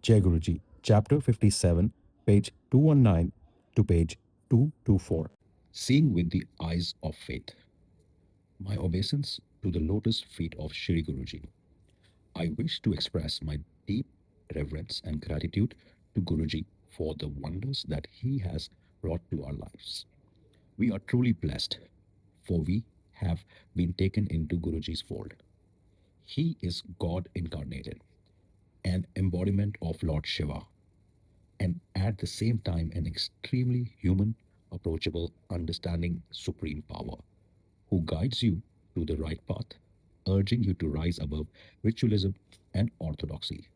Jai Guruji, chapter 57, page 219 to page 224. Seeing with the eyes of faith. My obeisance to the lotus feet of Shri Guruji. I wish to express my deep reverence and gratitude to Guruji for the wonders that he has brought to our lives. We are truly blessed, for we have been taken into Guruji's fold. He is God incarnated, an embodiment of Lord Shiva, and at the same time an extremely human, approachable, understanding supreme power who guides you to the right path, urging you to rise above ritualism and orthodoxy.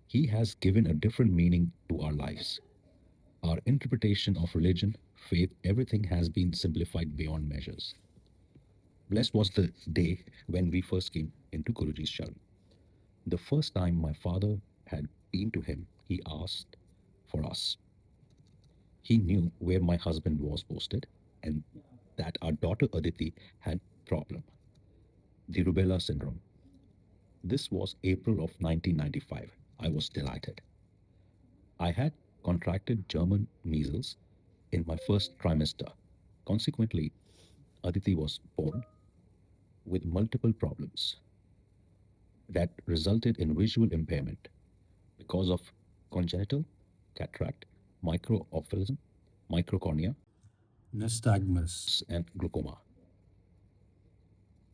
He has given a different meaning to our lives. Our interpretation of religion, faith, everything has been simplified beyond measures. Blessed was the day when we first came into Guruji's sharan. The first time my father had been to him, he asked for us. He knew where my husband was posted and that our daughter Aditi had problem, the rubella syndrome. This was April of 1995. I was delighted. I had contracted German measles in my first trimester. Consequently, Aditi was born with multiple problems that resulted in visual impairment because of congenital cataract, microophthalmos, microcornea, Nystagmus. and glaucoma.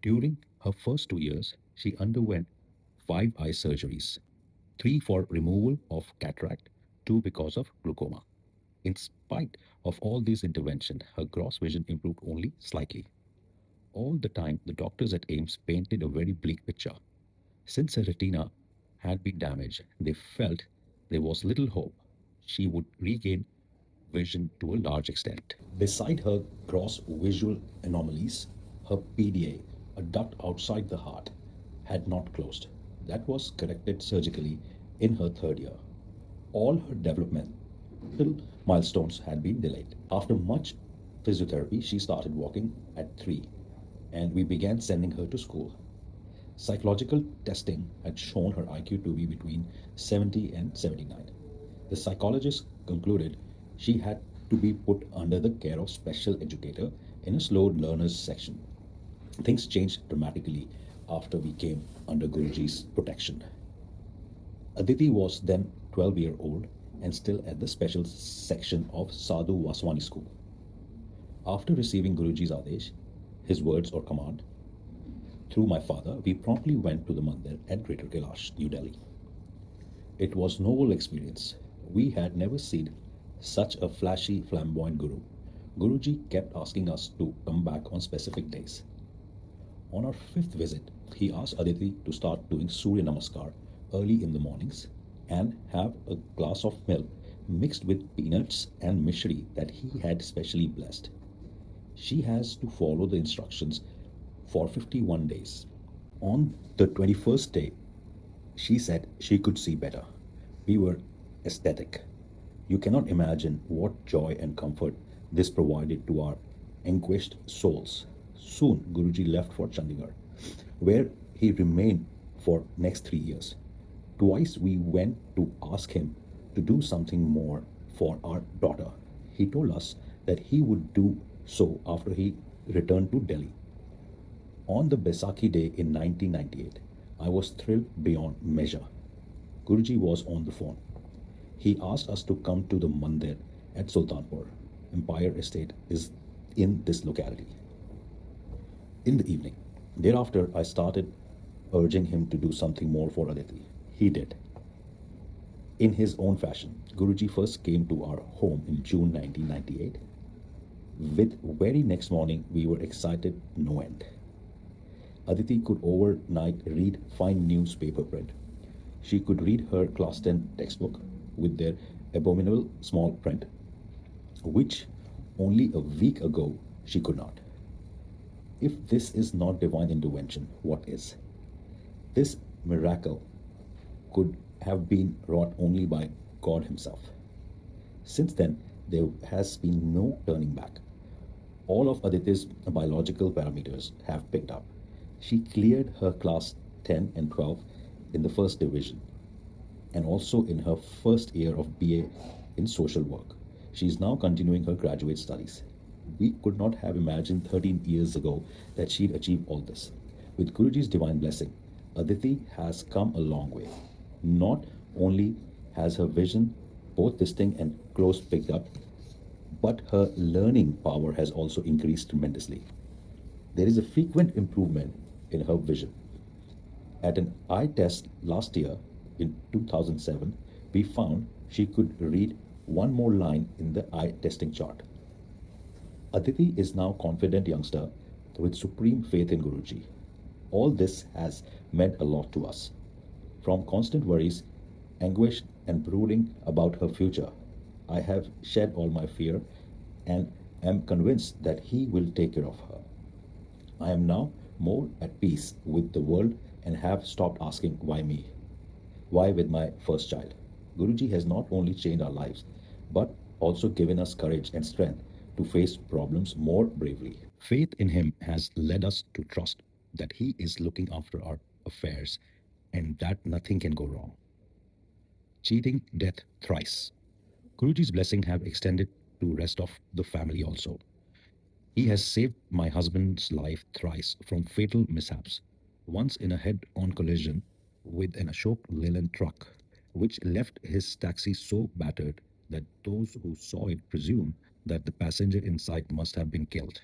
During her first 2 years, she underwent 5 eye surgeries, 3 for removal of cataract, 2 because of glaucoma. In spite of all these interventions, her gross vision improved only slightly. All the time, the doctors at Ames painted a very bleak picture. Since her retina had been damaged, they felt there was little hope she would regain vision to a large extent. Beside her gross visual anomalies, her PDA, a duct outside the heart, had not closed. That was corrected surgically in her third year. All her developmental milestones had been delayed. After much physiotherapy, she started walking at 3, and we began sending her to school. Psychological testing had shown her IQ to be between 70 and 79. The psychologist concluded she had to be put under the care of special educator in a slow learners section. Things changed dramatically after we came under Guruji's protection. Aditi was then 12-year-old and still at the special section of Sadhu Vaswani school. After receiving Guruji's Adesh, his words or command, through my father, we promptly went to the mandir at Greater Kailash, New Delhi. It was a novel experience. We had never seen such a flashy, flamboyant guru. Guruji kept asking us to come back on specific days. On our fifth visit, he asked Aditi to start doing Surya Namaskar early in the mornings and have a glass of milk mixed with peanuts and mishri that he had specially blessed. She has to follow the instructions for 51 days. On the 21st day, she said she could see better. We were ecstatic. You cannot imagine what joy and comfort this provided to our anguished souls. Soon Guruji left for Chandigarh, where he remained for next 3 years. Twice we went to ask him to do something more for our daughter. He told us that he would do so after he returned to Delhi. On the Baisakhi day in 1998, I was thrilled beyond measure. Guruji was on the phone. He asked us to come to the mandir at Sultanpur. Empire Estate is in this locality. In the evening, thereafter, I started urging him to do something more for Aditi. He did. In his own fashion, Guruji first came to our home in June 1998. With very next morning, we were excited no end. Aditi could overnight read fine newspaper print. She could read her class 10 textbook with their abominable small print, which only a week ago she could not. If this is not divine intervention, what is? This miracle could have been wrought only by God Himself. Since then, there has been no turning back. All of Aditi's biological parameters have picked up. She cleared her class 10 and 12 in the first division. and also in her first year of BA in social work. She is now continuing her graduate studies. We could not have imagined 13 years ago that she'd achieve all this. With Guruji's divine blessing, Aditi has come a long way. Not only has her vision, both distinct and close, picked up, but her learning power has also increased tremendously. There is a frequent improvement in her vision. At an eye test last year, in 2007, we found she could read one more line in the eye testing chart. Aditi is now a confident youngster with supreme faith in Guruji. All this has meant a lot to us. From constant worries, anguish, and brooding about her future, I have shed all my fear and am convinced that he will take care of her. I am now more at peace with the world and have stopped asking why me. Why with my first child? Guruji has not only changed our lives, but also given us courage and strength to face problems more bravely. Faith in him has led us to trust that he is looking after our affairs and that nothing can go wrong. Cheating death thrice. Guruji's blessing have extended to rest of the family also. He has saved my husband's life thrice from fatal mishaps. Once in a head-on collision with an Ashok Leyland truck, which left his taxi so battered that those who saw it presume that the passenger inside must have been killed.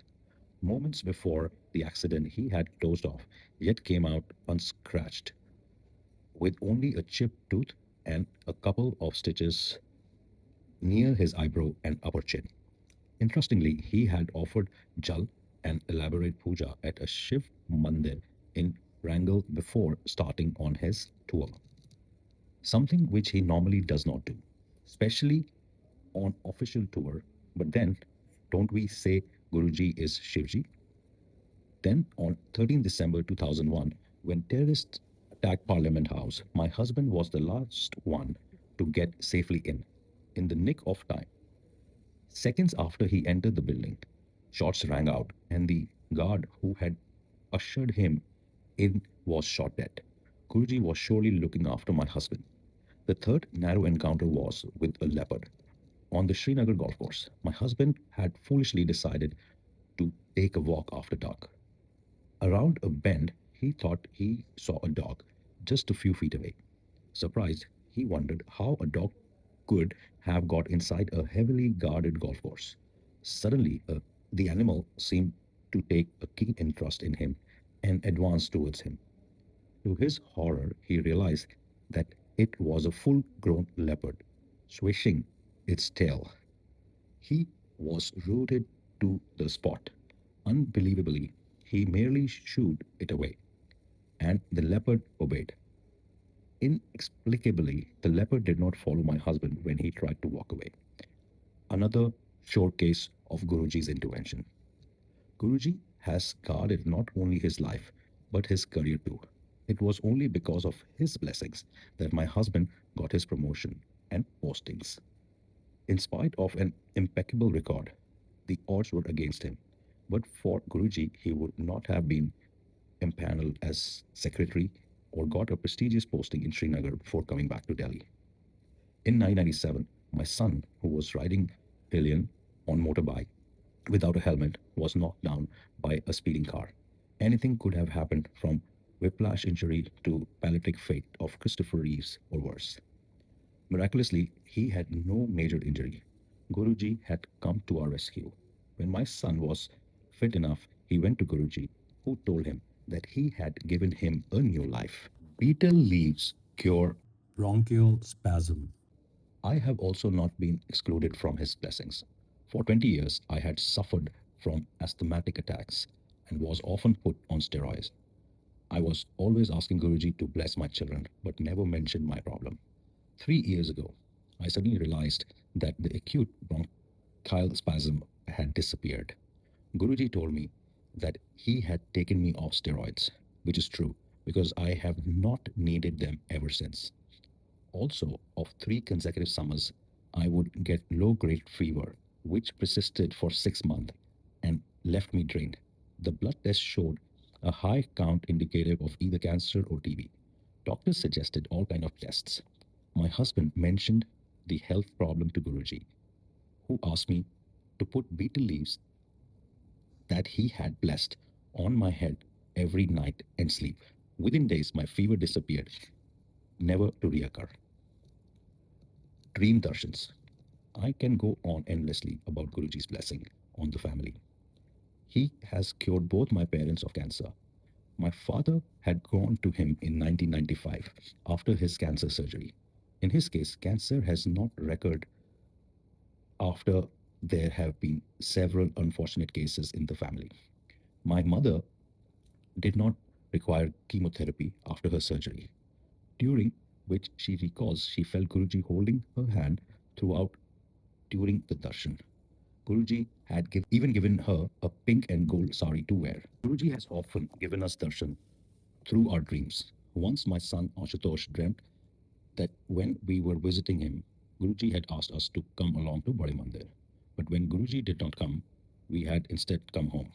Moments before the accident, he had dozed off, yet came out unscratched, with only a chipped tooth and a couple of stitches near his eyebrow and upper chin. Interestingly, he had offered Jal an elaborate puja at a Shiv mandir in Wrangle before starting on his tour, something which he normally does not do, especially on official tour. But then, don't we say Guruji is Shivji? Then, on 13 December 2001, when terrorists attacked Parliament House, my husband was the last one to get safely in the nick of time. Seconds after he entered the building, shots rang out, and the guard who had ushered him in was shot dead. Guruji was surely looking after my husband. The third narrow encounter was with a leopard. On the Srinagar golf course, my husband had foolishly decided to take a walk after dark. Around a bend, he thought he saw a dog just a few feet away. Surprised, he wondered how a dog could have got inside a heavily guarded golf course. Suddenly, the animal seemed to take a keen interest in him and advanced towards him. To his horror, he realized that it was a full grown leopard, swishing its tail. He was rooted to the spot. Unbelievably, he merely shooed it away, and the leopard obeyed. Inexplicably, the leopard did not follow my husband when he tried to walk away. Another showcase of Guruji's intervention. Guruji has guarded not only his life, but his career too. It was only because of his blessings that my husband got his promotion and postings. In spite of an impeccable record, the odds were against him. But for Guruji, he would not have been empaneled as secretary or got a prestigious posting in Srinagar before coming back to Delhi. In 1997, my son, who was riding pillion on motorbike without a helmet, was knocked down by a speeding car. Anything could have happened from whiplash injury to paralytic fate of Christopher Reeves or worse. Miraculously, he had no major injury. Guruji had come to our rescue. When my son was fit enough, he went to Guruji, who told him that he had given him a new life. Betel leaves cure bronchial spasm. I have also not been excluded from his blessings. For 20 years, I had suffered from asthmatic attacks and was often put on steroids. I was always asking Guruji to bless my children, but never mentioned my problem. 3 years ago, I suddenly realized that the acute bronchial spasm had disappeared. Guruji told me that he had taken me off steroids, which is true because I have not needed them ever since. Also, of 3 consecutive summers, I would get low grade fever, which persisted for 6 months and left me drained. The blood test showed a high count indicative of either cancer or TB. Doctors suggested all kind of tests. My husband mentioned the health problem to Guruji, who asked me to put betel leaves that he had blessed on my head every night and sleep. Within days, my fever disappeared, never to reoccur. Dream darshans. I can go on endlessly about Guruji's blessing on the family. He has cured both my parents of cancer. My father had gone to him in 1995 after his cancer surgery. In his case, cancer has not recurred after there have been several unfortunate cases in the family. My mother did not require chemotherapy after her surgery, during which she recalls she felt Guruji holding her hand throughout during the darshan. Guruji had even given her a pink and gold sari to wear. Guruji has often given us darshan through our dreams. Once my son Ashutosh dreamt that when we were visiting him, Guruji had asked us to come along to Bade Mandir. But when Guruji did not come, we had instead come home.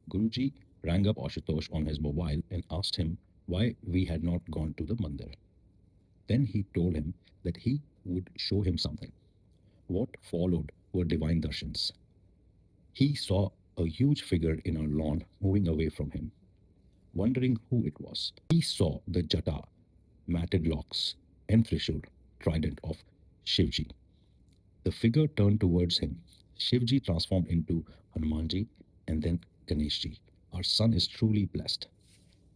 Guruji rang up Ashutosh on his mobile and asked him why we had not gone to the mandir. Then he told him that he would show him something. What followed were divine darshans. He saw a huge figure in our lawn moving away from him, wondering who it was. He saw the jata, matted locks, and trishul, trident of Shivji. The figure turned towards him. Shivji transformed into Hanumanji and then Ganeshji. Our son is truly blessed.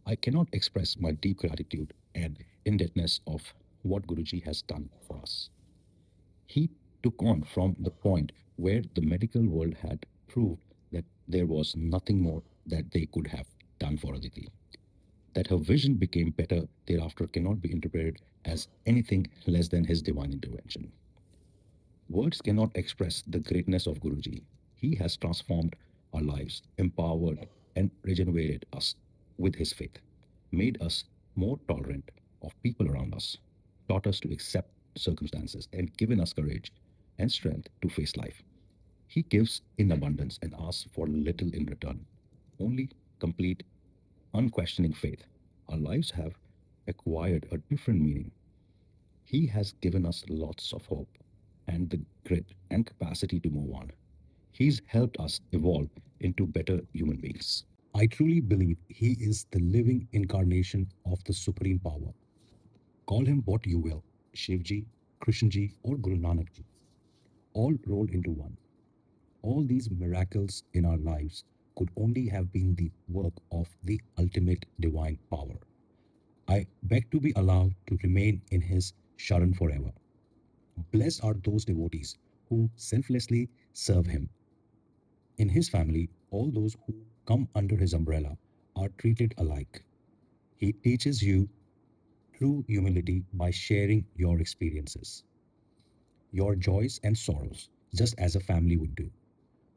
I cannot express my deep gratitude and indebtedness of what Guruji has done for us. He took on from the point where the medical world had proved that there was nothing more that they could have done for Aditi. That her vision became better thereafter cannot be interpreted as anything less than his divine intervention. Words cannot express the greatness of Guruji. He has transformed our lives, empowered and regenerated us with his faith, made us more tolerant of people around us, taught us to accept circumstances, and given us courage and strength to face life. He gives in abundance and asks for little in return, only complete, unquestioning faith. Our lives have acquired a different meaning. He has given us lots of hope and the grit and capacity to move on. He's helped us evolve into better human beings. I truly believe he is the living incarnation of the supreme power. Call him what you will, Shivji, Krishnji, or Guru Nanak Ji, all rolled into one. All these miracles in our lives could only have been the work of the ultimate divine power. I beg to be allowed to remain in his Sharan forever. Blessed are those devotees who selflessly serve him. In his family, all those who come under his umbrella are treated alike. He teaches you true humility by sharing your experiences, your joys and sorrows, just as a family would do.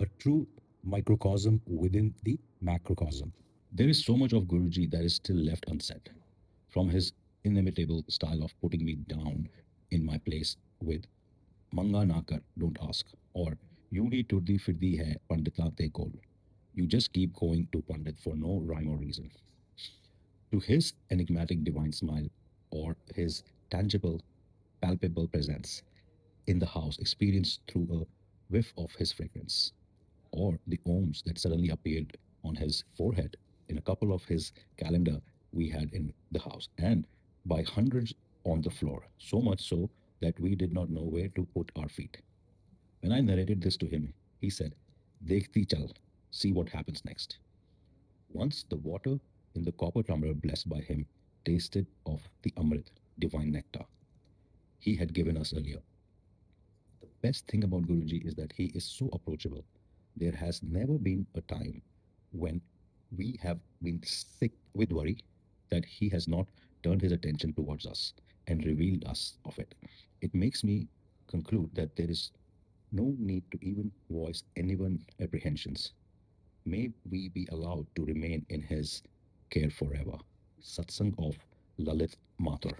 A true microcosm within the macrocosm. There is so much of Guruji that is still left unsaid. From his inimitable style of putting me down in my place with Manga Nakar, don't ask, or यूं ही टुरदी फिरदी hai Pandita te kol. You just keep going to Pandit for no rhyme or reason. To his enigmatic divine smile, or his tangible, palpable presence in the house experienced through a whiff of his fragrance, or the ohms that suddenly appeared on his forehead in a couple of his calendar we had in the house, and by hundreds on the floor, so much so that we did not know where to put our feet. When I narrated this to him, he said, Dekhti chal, see what happens next. Once the water in the copper tumbler blessed by him tasted of the Amrit, divine nectar, he had given us earlier. The best thing about Guruji is that he is so approachable. There has never been a time when we have been sick with worry that he has not turned his attention towards us and revealed us of it. It makes me conclude that there is no need to even voice anyone's apprehensions. May we be allowed to remain in his care forever. Satsang of Lalit Mathur.